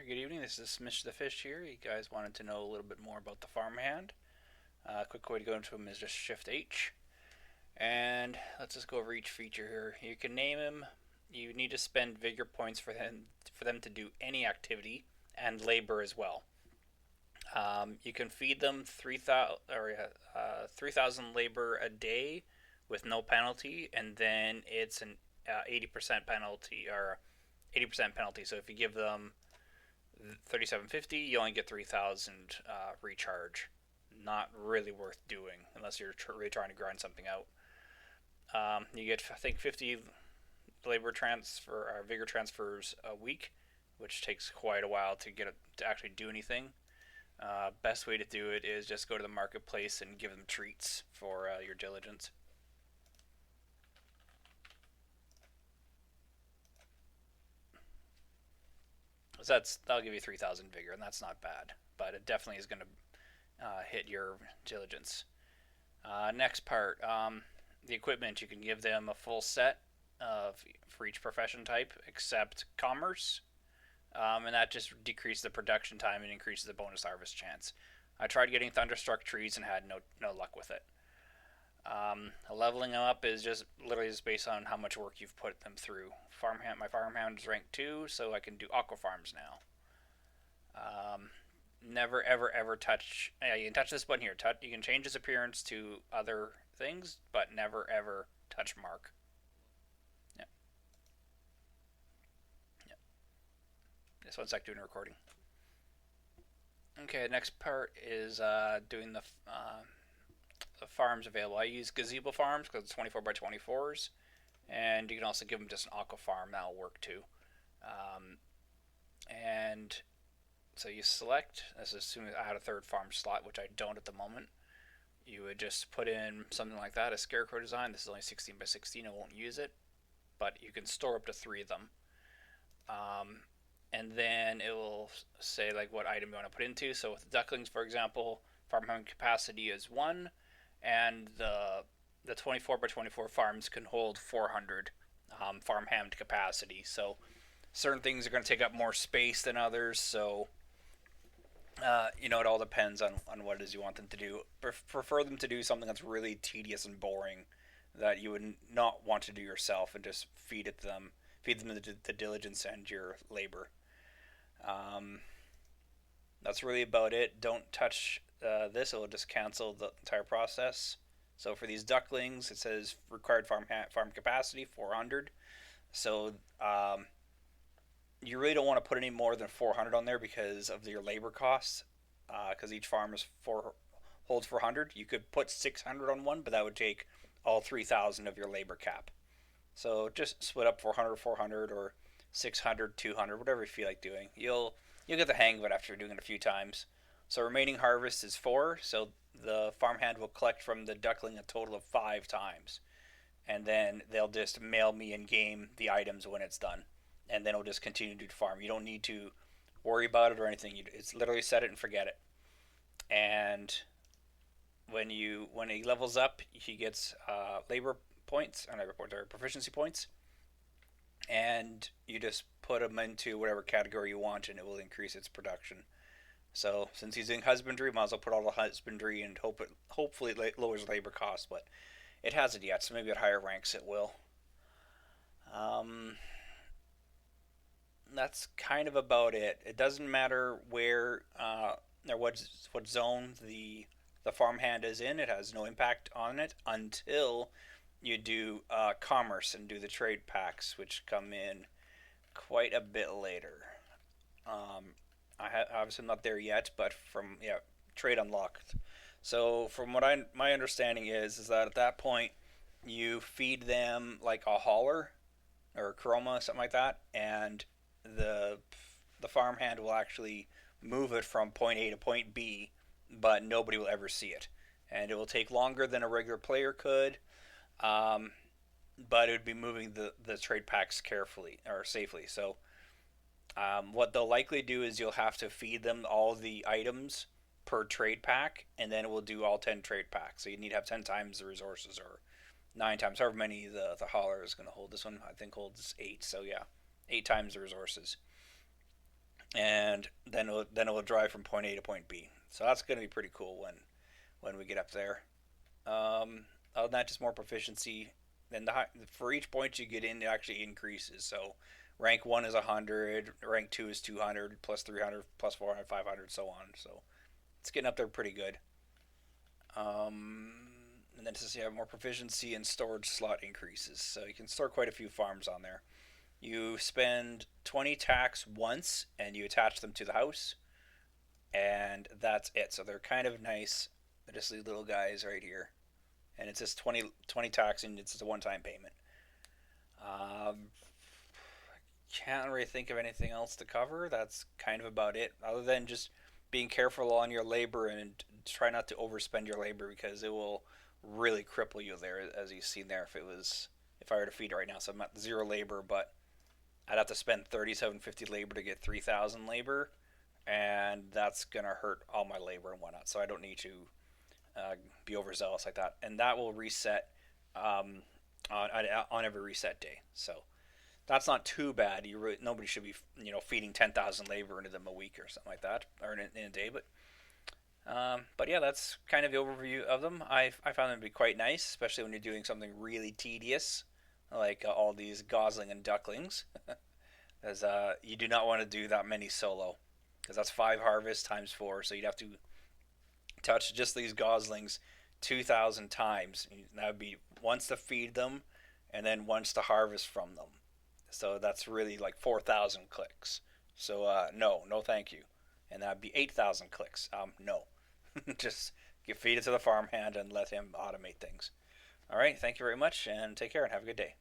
Good evening. This is Smishthefish here. You guys wanted to know a little bit more about the Farmhand. Quick way to go into them is just Shift H. And let's just go over each feature here. You can name him. You need to spend vigor points for them to do any activity and labor as well. You can feed them 3,000 labor a day with no penalty, and then it's an 80% penalty or 80% penalty. So if you give them 3750, you only get 3000 recharge. Not really worth doing unless you're really trying to grind something out. You get, I think, 50 labor transfer or vigor transfers a week, which takes quite a while to get it to actually do anything. Best way to do it is just go to the marketplace and give them treats for your diligence. So that'll give you 3,000 vigor, and that's not bad. But it definitely is going to hit your diligence. Next part, the equipment. You can give them a full set of for each profession type, except commerce, and that just decreases the production time and increases the bonus harvest chance. I tried getting thunderstruck trees and had no luck with it. Leveling them up is just literally just based on how much work you've put them through. My farmhound is rank 2, so I can do aqua farms now. Never ever touch. Yeah, you can touch this button here. You can change his appearance to other things, but never ever touch Mark. Yeah. Yeah. This one's like doing a recording. Okay, next part is doing the farms available. I use gazebo farms because it's 24 by 24s, and you can also give them just an aqua farm. That'll work too. And so you select, as soon as I had a third farm slot, which I don't at the moment, you would just put in something like that, a scarecrow design. This is only 16 by 16. I won't use it, but you can store up to 3 of them. And then it will say like what item you want to put into. So with ducklings, for example, farmhand capacity is 1, and the 24 by 24 farms can hold 400 farmhand capacity. So certain things are going to take up more space than others. So it all depends on what it is you want them to do. Prefer them to do something that's really tedious and boring that you would not want to do yourself, and just feed them the diligence and your labor. That's really about it. Don't touch this; it will just cancel the entire process. So for these ducklings, it says required farm capacity 400. So you really don't want to put any more than 400 on there because of your labor costs. Because each farm holds 400. You could put 600 on one, but that would take all 3,000 of your labor cap. So just split up 400, 400, or 600, 200, whatever you feel like doing. You'll get the hang of it after doing it a few times. So remaining harvest is 4. So the farmhand will collect from the duckling a total of 5 times, and then they'll just mail me in game the items when it's done, and then it'll just continue to farm. You don't need to worry about it or anything. It's literally set it and forget it. And when he levels up, he gets labor points, or proficiency points, and you just put him into whatever category you want, and it will increase its production. So since he's in husbandry, might as well put all the husbandry, and hopefully it lowers labor costs, but it hasn't yet, so maybe at higher ranks it will. That's kind of about it. It doesn't matter where or what zone the farmhand is in. It has no impact on it until you do commerce and do the trade packs, which come in quite a bit later. Obviously not there yet, but trade unlocked. So from what my understanding is that at that point you feed them like a hauler or a chroma, something like that, and the farmhand will actually move it from point A to point B, but nobody will ever see it, and it will take longer than a regular player could. But it would be moving the trade packs carefully or safely. So what they'll likely do is you'll have to feed them all the items per trade pack, and then it will do all 10 trade packs. So you need to have 10 times the resources, or 9 times, however many the hauler is going to hold. This one, I think, holds 8. So yeah, 8 times the resources. and then it will drive from point A to point B. So that's going to be pretty cool when we get up there. Other than that, just more proficiency. Then for each point you get in, it actually increases. So rank 1 is 100, rank 2 is 200, plus 300, plus 400, 500, so on. So it's getting up there pretty good. And then since you have more proficiency and storage slot increases, so you can store quite a few farms on there. You spend 20 tax once and you attach them to the house, and that's it. So they're kind of nice. They're just these little guys right here. And it's just 20 tax and it's just a one time payment. Um, can't really think of anything else to cover. That's kind of about it, other than just being careful on your labor and try not to overspend your labor because it will really cripple you there, as you've seen there. If I were to feed it right now, so I'm at 0 labor, but I'd have to spend 3750 labor to get 3000 labor, and that's gonna hurt all my labor and whatnot. So I don't need to be overzealous like that, and that will reset um, on every reset day. So that's not too bad. Nobody should be feeding 10,000 labor into them a week or something like that, or in a day. But yeah, that's kind of the overview of them. I found them to be quite nice, especially when you're doing something really tedious, like all these gosling and ducklings, as you do not want to do that many solo, because that's 5 harvests times 4. So you'd have to touch just these goslings 2,000 times. That would be once to feed them, and then once to harvest from them. So that's really like 4,000 clicks. So no, thank you. And that'd be 8,000 clicks. No, just feed it to the farmhand and let him automate things. All right, thank you very much, and take care and have a good day.